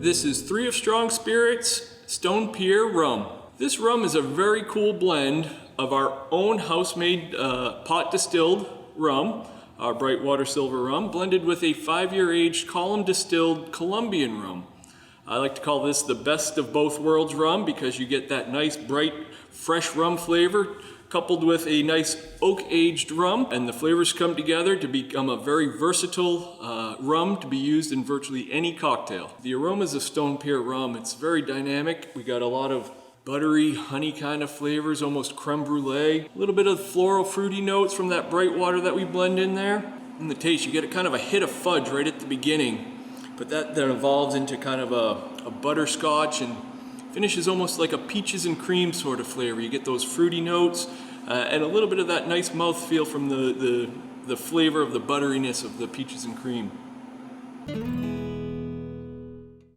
This is 3 of Strong Spirits Stone Pier Rum. This rum is a very cool blend of our own house-made pot distilled rum, our bright water silver rum, blended with a 5-year aged column distilled Colombian rum. I like to call this the best of both worlds rum because you get that nice bright fresh rum flavor coupled with a nice oak aged rum, and the flavors come together to become a very versatile rum to be used in virtually any cocktail. The aromas of Stone Pier Rum, it's very dynamic. We got a lot of buttery, honey kind of flavors, almost creme brulee. A little bit of floral fruity notes from that bright water that we blend in there. In the taste, you get a kind of a hit of fudge right at the beginning, but that then evolves into kind of a butterscotch and finishes almost like a peaches and cream sort of flavor. You get those fruity notes and a little bit of that nice mouthfeel from the flavor of the butteriness of the peaches and cream.